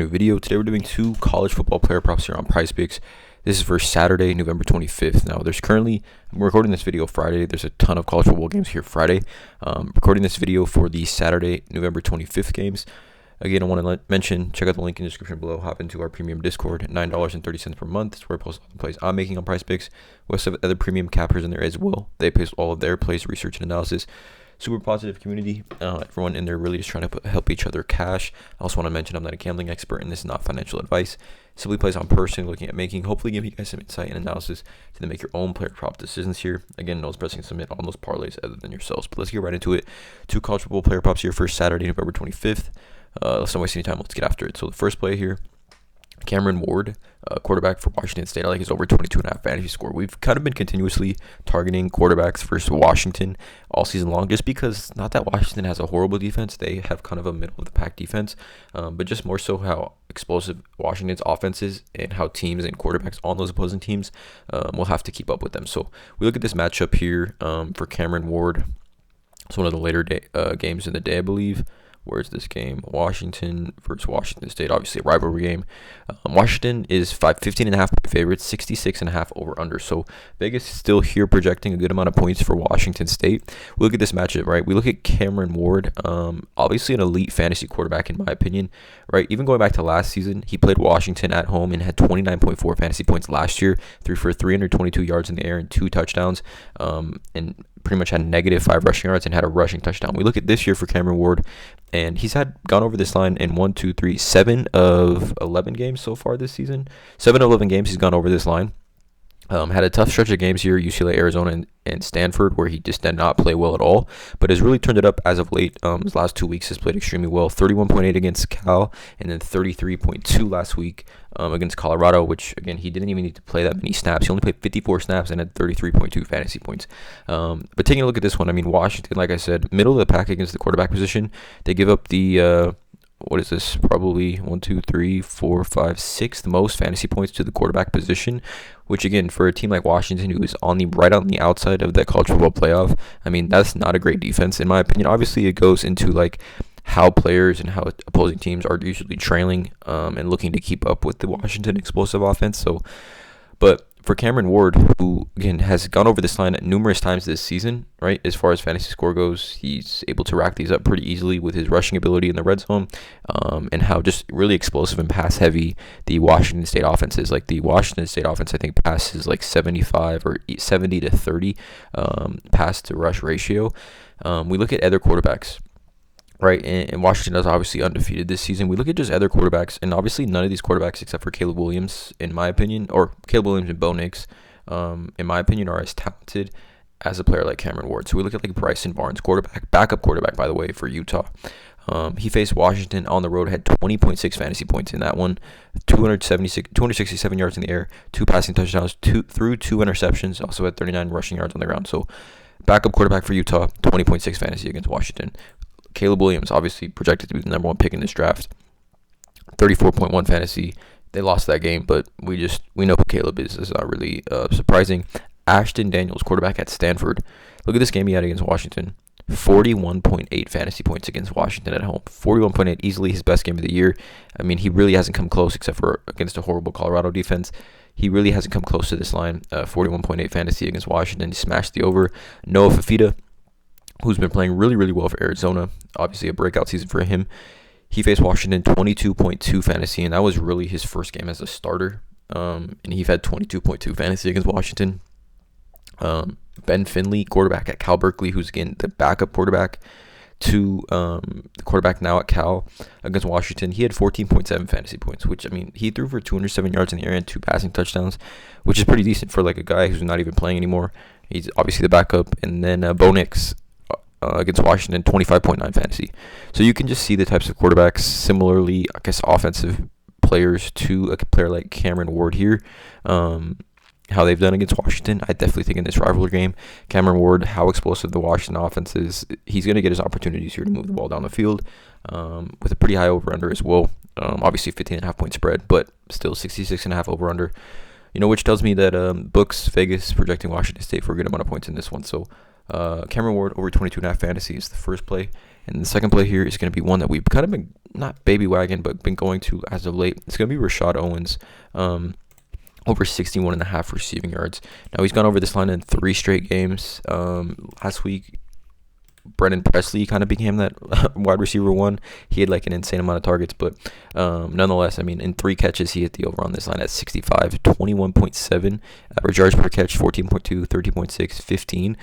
New video. Today we're doing 2 college football player props here on PrizePicks. This is for Saturday, November 25th. Now, I'm recording this video Friday. There's a ton of college football games here Friday. Recording this video for the Saturday, November 25th games. Again, I want to mention, check out the link in the description below. Hop into our premium Discord, $9.30 per month. It's where I post all the plays I'm making on PrizePicks. We also have other premium cappers in there as well. They post all of their plays, research, and analysis. Super positive community. Everyone in there really just trying to help each other cash. I also want to mention I'm not a gambling expert and this is not financial advice. Simply plays on personally looking at making, hopefully give you guys some insight and analysis to then make your own player prop decisions here. Again, no one's pressing submit on those parlays other than yourselves. But let's get right into it. 2 college football player props here for Saturday, November 25th. Let's not waste any time. Let's get after it. So the first play here, Cameron Ward, quarterback for Washington State. I like his over 22.5 fantasy score. We've kind of been continuously targeting quarterbacks versus Washington all season long, just because not that Washington has a horrible defense. They have kind of a middle of the pack defense, but just more so how explosive Washington's offense is and how teams and quarterbacks on those opposing teams will have to keep up with them. So we look at this matchup here for Cameron Ward. It's one of the later games in the day, I believe. Where's this game? Washington versus Washington State, obviously a rivalry game. Washington is 15.5 point favorites, 66.5 over under. So Vegas is still here projecting a good amount of points for Washington State. We look at this matchup, right? We look at Cameron Ward, obviously an elite fantasy quarterback in my opinion, right? Even going back to last season, he played Washington at home and had 29.4 fantasy points last year, threw for 322 yards in the air and 2 touchdowns, and pretty much had -5 rushing yards and had a rushing touchdown. We look at this year for Cameron Ward, and he's gone over this line in 7 of 11 games so far this season. 7 of 11 games he's gone over this line. Had a tough stretch of games here, UCLA, Arizona, and Stanford, where he just did not play well at all, but has really turned it up as of late. His last 2 weeks has played extremely well, 31.8 against Cal, and then 33.2 last week against Colorado, which, again, he didn't even need to play that many snaps. He only played 54 snaps and had 33.2 fantasy points. But taking a look at this one, I mean, Washington, like I said, middle of the pack against the quarterback position. They give up the... what is this? Probably 6th most fantasy points to the quarterback position, which again, for a team like Washington, who is right on the outside of that college football playoff, I mean, that's not a great defense in my opinion. Obviously, it goes into like how players and how opposing teams are usually trailing and looking to keep up with the Washington explosive offense. So, but for Cameron Ward, who again has gone over this line numerous times this season, right? As far as fantasy score goes, he's able to rack these up pretty easily with his rushing ability in the red zone, and how just really explosive and pass heavy the Washington State offense is. Like the Washington State offense, I think passes like 75 or 70 to 30 pass to rush ratio. We look at other quarterbacks. Right, and Washington is obviously undefeated this season. We look at just other quarterbacks, and obviously none of these quarterbacks, except for Caleb Williams, in my opinion, or Caleb Williams and Bo Nix, in my opinion, are as talented as a player like Cameron Ward. So we look at like Bryson Barnes, backup quarterback, by the way, for Utah. He faced Washington on the road, had 20.6 fantasy points in that one, 267 yards in the air, 2 passing touchdowns, 2 interceptions, also had 39 rushing yards on the ground. So backup quarterback for Utah, 20.6 fantasy against Washington. Caleb Williams, obviously projected to be the number 1 pick in this draft. 34.1 fantasy. They lost that game, but we know who Caleb is. It's not really surprising. Ashton Daniels, quarterback at Stanford. Look at this game he had against Washington. 41.8 fantasy points against Washington at home. 41.8, easily his best game of the year. I mean, he really hasn't come close except for against a horrible Colorado defense. He really hasn't come close to this line. 41.8 fantasy against Washington. He smashed the over. Noah Fafita, who's been playing really, really well for Arizona. Obviously a breakout season for him. He faced Washington, 22.2 fantasy, and that was really his first game as a starter. And he had 22.2 fantasy against Washington. Ben Finley, quarterback at Cal Berkeley, who's again the backup quarterback to the quarterback now at Cal against Washington. He had 14.7 fantasy points, which, I mean, he threw for 207 yards in the air and 2 passing touchdowns, which is pretty decent for like a guy who's not even playing anymore. He's obviously the backup. And then Bo Nix, against Washington, 25.9 fantasy. So you can just see the types of quarterbacks, similarly, I guess, offensive players to a player like Cameron Ward here, how they've done against Washington. I definitely think in this rivalry game, Cameron Ward, how explosive the Washington offense is, he's going to get his opportunities here to move the ball down the field with a pretty high over-under as well. Obviously, 15.5 point spread, but still 66.5 over-under. Which tells me that Vegas projecting Washington State for a good amount of points in this one. So Cameron Ward over 22.5 fantasy is the first play. And the second play here is going to be one that we've kind of been, not baby wagon, but been going to as of late. It's going to be Rashad Owens, over 61.5 receiving yards. Now, he's gone over this line in 3 straight games. Last week, Brennan Presley kind of became that wide receiver one. He had like an insane amount of targets, but nonetheless, I mean, in 3 catches, he hit the over on this line at 65, 21.7, average yards per catch, 14.2, 13.6, 15.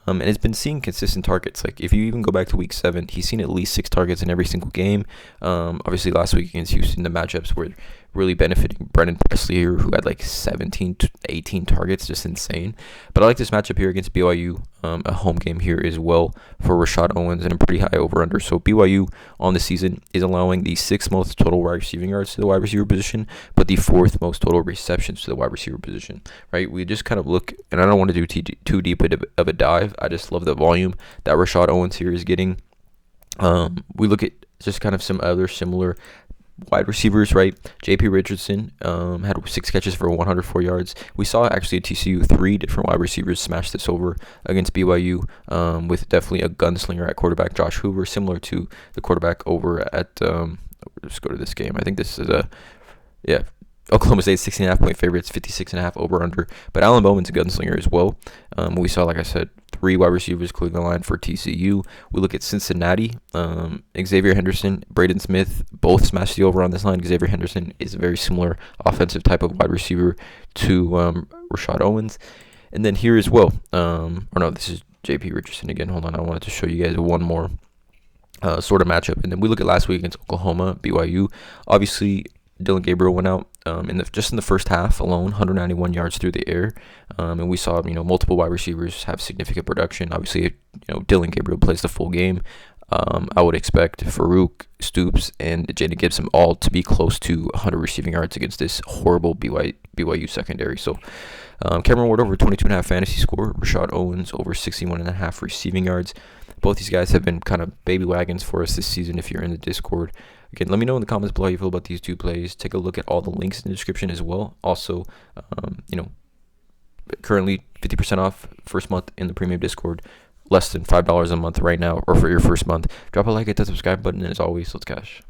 And it's been seeing consistent targets. Like, if you even go back to week 7, he's seen at least 6 targets in every single game. Obviously, last week against Houston, the matchups were really benefiting Brennan Presley here, who had like 17 to 18 targets, just insane. But I like this matchup here against BYU, a home game here as well for Rashad Owens, and a pretty high over-under. So BYU on the season is allowing the 6th most total wide receiving yards to the wide receiver position, but the 4th most total receptions to the wide receiver position, right? We just kind of look, and I don't want to do too deep of a dive. I just love the volume that Rashad Owens here is getting. We look at just kind of some other similar wide receivers, right? J.P. Richardson had 6 catches for 104 yards. We saw actually at TCU 3 different wide receivers smash this over against BYU, with definitely a gunslinger at quarterback, Josh Hoover, similar to the quarterback over at, let's go to this game. I think this is Oklahoma State 16.5 point favorites, 56.5 over under. But Alan Bowman's a gunslinger as well. We saw, like I said, 3 wide receivers clearing the line for TCU. We look at Cincinnati. Xavier Henderson, Braden Smith, both smashed the over on this line. Xavier Henderson is a very similar offensive type of wide receiver to Rashad Owens. And then here as well, this is J.P. Richardson again. Hold on, I wanted to show you guys one more sort of matchup. And then we look at last week against Oklahoma, BYU. Obviously, Dylan Gabriel went out in the first half alone, 191 yards through the air, and we saw multiple wide receivers have significant production. Obviously, Dylan Gabriel plays the full game. I would expect Farouk, Stoops, and Jaden Gibson all to be close to 100 receiving yards against this horrible BYU secondary. So Cameron Ward over 22.5 fantasy score, Rashad Owens over 61.5 receiving yards. Both these guys have been kind of baby wagons for us this season if you're in the Discord. Again, let me know in the comments below how you feel about these 2 plays. Take a look at all the links in the description as well. Also, currently 50% off first month in the premium Discord. Less than $5 a month right now, or for your first month. Drop a like, hit that subscribe button, and as always, let's cash.